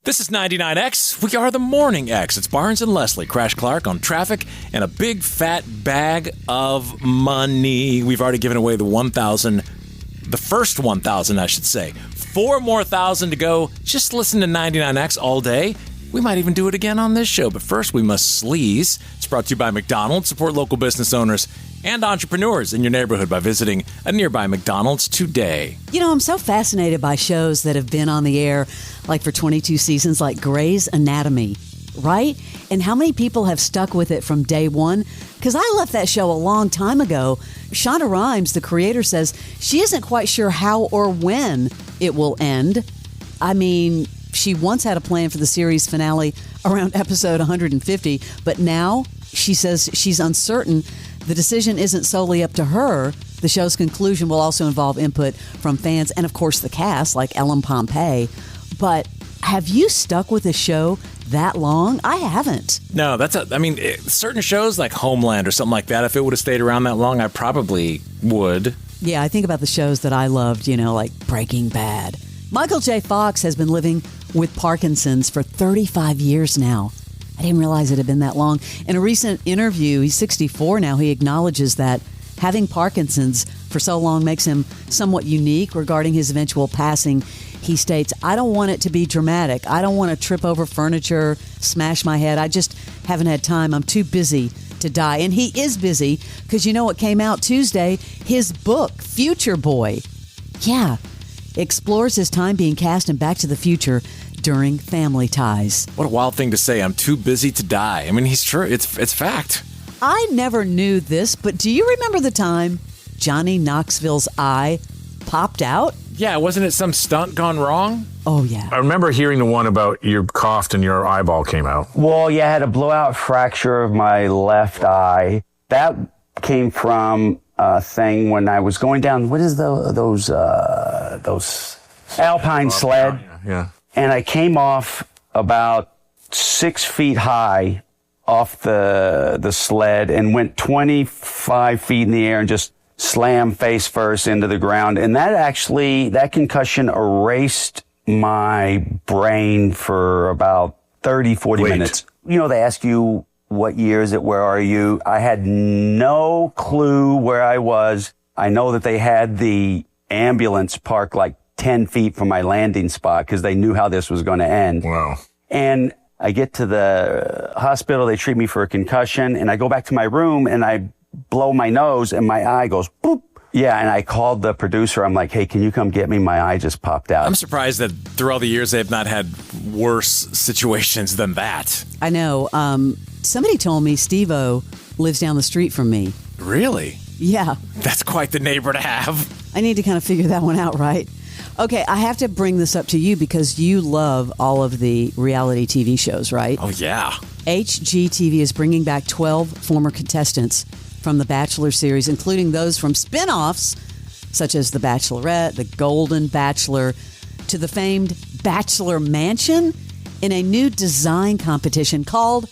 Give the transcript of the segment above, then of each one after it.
This is 99X. We are the Morning X. It's Barnes and Leslie, Crash Clark on traffic, and a big fat bag of money. We've already given away the first 1,000, I should say. 4 more thousand to go. Just listen to 99X all day. We might even do it again on this show, but first we must Sleaze. It's brought to you by McDonald's. Support local business owners and entrepreneurs in your neighborhood by visiting a nearby McDonald's today. You know, I'm so fascinated by shows that have been on the air like for 22 seasons, like Grey's Anatomy, right? And how many people have stuck with it from day one? Because I left that show a long time ago. Shonda Rhimes, the creator, says she isn't quite sure how or when it will end. I mean, she once had a plan for the series finale around episode 150, but now she says she's uncertain. The decision isn't solely up to her. The show's conclusion will also involve input from fans and, of course, the cast, like Ellen Pompey. But have you stuck with a show that long? I haven't. No, certain shows like Homeland or something like that, if it would have stayed around that long, I probably would. Yeah, I think about the shows that I loved, like Breaking Bad. Michael J. Fox has been living with Parkinson's for 35 years now. I didn't realize it had been that long. In a recent interview, he's 64 now, he acknowledges that having Parkinson's for so long makes him somewhat unique regarding his eventual passing. He states, "I don't want it to be dramatic. I don't want to trip over furniture, smash my head. I just haven't had time. I'm too busy to die." And he is busy because you know what came out Tuesday? His book, Future Boy. Yeah, explores his time being cast in Back to the Future during Family Ties. What a wild thing to say. I'm too busy to die. I mean, he's true. It's fact. I never knew this, but do you remember the time Johnny Knoxville's eye popped out? Yeah, wasn't it some stunt gone wrong? Oh, yeah. I remember hearing the one about you coughed and your eyeball came out. Well, yeah, I had a blowout fracture of my left eye. That came from a thing when I was going down, what is those alpine sled? Yeah. And I came off about 6 feet high off the sled and went 25 feet in the air and just slammed face first into the ground. And that concussion erased my brain for about 30, 40 minutes. They ask you, what year is it? Where are you? I had no clue where I was. I know that they had the ambulance parked like 10 feet from my landing spot because they knew how this was going to end. Wow. And I get to the hospital, they treat me for a concussion, and I go back to my room and I blow my nose and my eye goes boop. Yeah, and I called the producer. I'm like, hey, can you come get me? My eye just popped out. I'm surprised that through all the years they've not had worse situations than that. I know. Somebody told me Steve-O lives down the street from me. Really? Yeah. That's quite the neighbor to have. I need to kind of figure that one out, right? Okay, I have to bring this up to you because you love all of the reality TV shows, right? Oh, yeah. HGTV is bringing back 12 former contestants from The Bachelor series, including those from spin-offs such as The Bachelorette, The Golden Bachelor, to the famed Bachelor Mansion in a new design competition called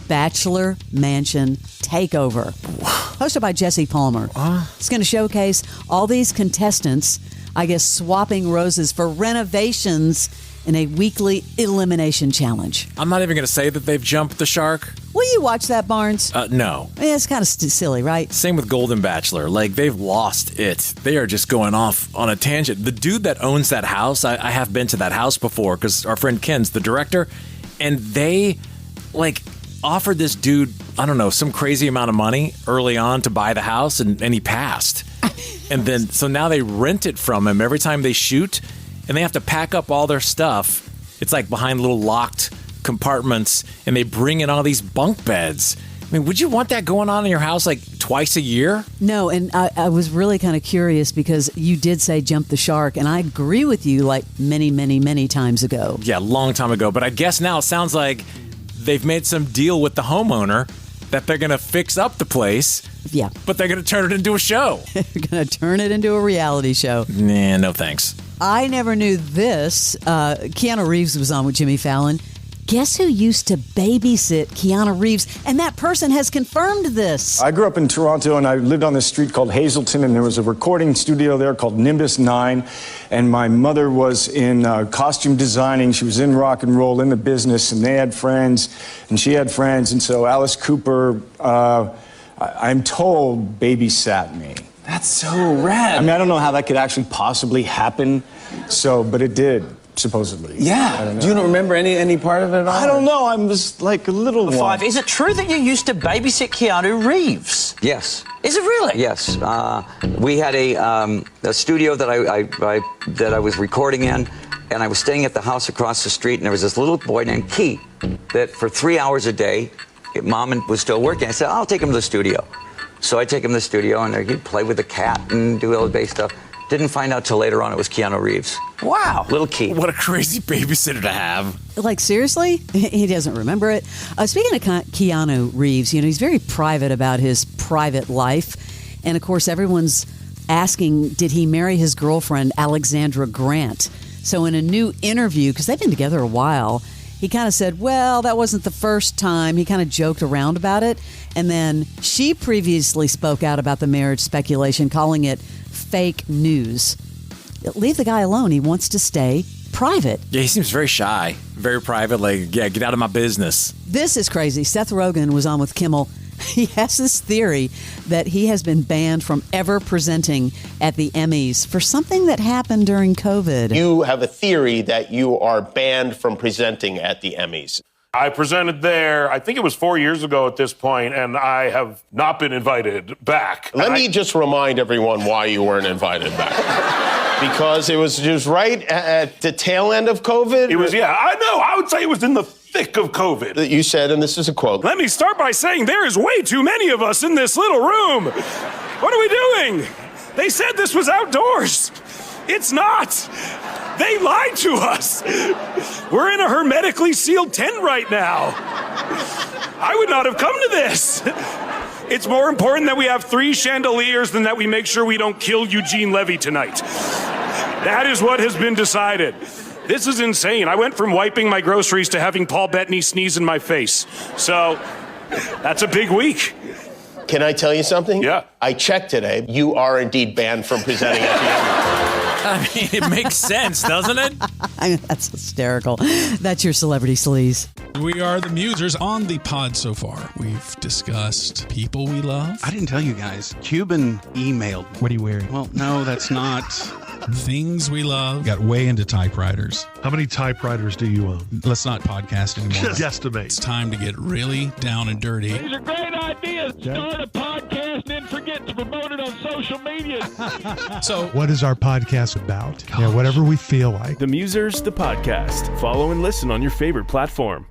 Bachelor Mansion Takeover, hosted by Jesse Palmer. It's going to showcase all these contestants, I guess, swapping roses for renovations in a weekly elimination challenge. I'm not even going to say that they've jumped the shark. Will you watch that, Barnes? No. Yeah, it's kind of silly, right? Same with Golden Bachelor. Like, they've lost it. They are just going off on a tangent. The dude that owns that house, I have been to that house before because our friend Ken's the director, and they, offered this dude, I don't know, some crazy amount of money early on to buy the house, and he passed. And then, so now they rent it from him every time they shoot, and they have to pack up all their stuff. It's like behind little locked compartments, and they bring in all these bunk beds. I mean, would you want that going on in your house twice a year? No, and I was really kind of curious because you did say jump the shark, and I agree with you many, many, many times ago. Yeah, long time ago. But I guess now it sounds like they've made some deal with the homeowner that they're going to fix up the place. Yeah. But they're going to turn it into a show. They're going to turn it into a reality show. Nah, no thanks. I never knew this. Keanu Reeves was on with Jimmy Fallon. Guess who used to babysit Keanu Reeves? And that person has confirmed this. I grew up in Toronto, and I lived on this street called Hazelton, and there was a recording studio there called Nimbus 9, and my mother was in costume designing. She was in rock and roll, in the business, and they had friends, and she had friends, and so Alice Cooper, I'm told, babysat me. That's so rad. I mean, I don't know how that could actually possibly happen, but it did. Supposedly. Yeah. Do you remember any part of it at all? I don't know. I was like a little one. 5. Is it true that you used to babysit Keanu Reeves? Yes. Is it really? Yes. We had a studio that I was recording in, and I was staying at the house across the street, and there was this little boy named Key that for 3 hours a day, Mom was still working. I said, I'll take him to the studio. So I take him to the studio, and he'd play with the cat and do all the bass stuff. Didn't find out till later on it was Keanu Reeves. Wow. Little Key. What a crazy babysitter to have. Like, seriously? He doesn't remember it. Speaking of Keanu Reeves, he's very private about his private life. And, of course, everyone's asking, did he marry his girlfriend, Alexandra Grant? So in a new interview, because they've been together a while, he kind of said, well, that wasn't the first time. He kind of joked around about it. And then she previously spoke out about the marriage speculation, calling it fake news. Leave the guy alone. He wants to stay private. Yeah, he seems very shy, very private. Like, yeah, get out of my business. This is crazy. Seth Rogen was on with Kimmel. He has this theory that he has been banned from ever presenting at the Emmys for something that happened during COVID. You have a theory that you are banned from presenting at the Emmys. I presented there, I think it was 4 years ago at this point, and I have not been invited back. Let me just remind everyone why you weren't invited back. Because it was just right at the tail end of COVID? It was, yeah, I know. I would say it was in the thick of COVID. You said, and this is a quote. Let me start by saying there is way too many of us in this little room. What are we doing? They said this was outdoors. It's not. They lied to us. We're in a hermetically sealed tent right now. I would not have come to this. It's more important that we have 3 chandeliers than that we make sure we don't kill Eugene Levy tonight. That is what has been decided. This is insane. I went from wiping my groceries to having Paul Bettany sneeze in my face. So that's a big week. Can I tell you something? Yeah. I checked today. You are indeed banned from presenting at the Emmys. I mean, it makes sense, doesn't it? I mean, that's hysterical. That's your celebrity sleaze. We are the musers on the pod so far. We've discussed people we love. I didn't tell you guys. Cuban emailed me. What are you wearing? Well, no, that's not. Things we love. Got way into typewriters. How many typewriters do you own? Let's not podcast anymore. Just guesstimate. It's time to get really down and dirty. These are great ideas. Start a podcast and then forget to promote it on social media. So, what is our podcast about? Yeah, whatever we feel like. The Musers, the podcast. Follow and listen on your favorite platform.